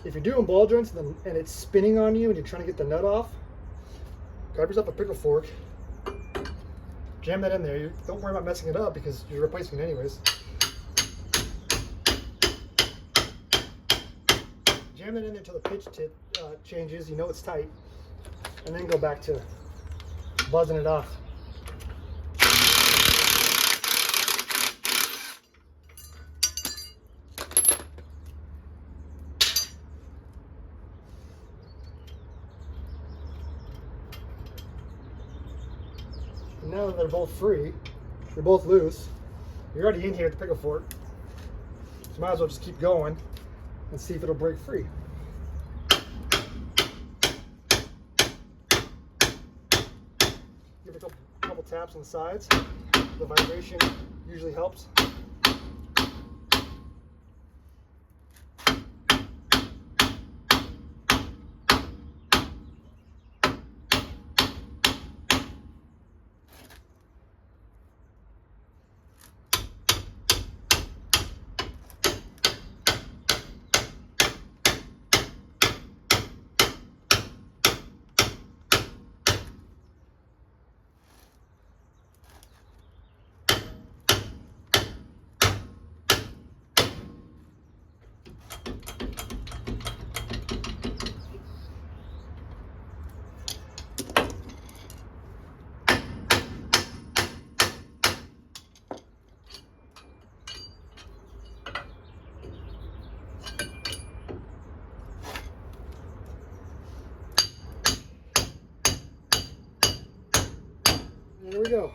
If you're doing ball joints and it's spinning on you and you're trying to get the nut off, grab yourself a pickle fork, jam that in there. You don't worry about messing it up because you're replacing it anyways. Jam it in there until the pitch changes, you know it's tight, and then go back to buzzing it off. And now that they're both free, they're both loose, you're already in here at the pickle fork, so might as well just keep going and see if it'll break free. Give it a couple taps on the sides. The vibration usually helps. There we go.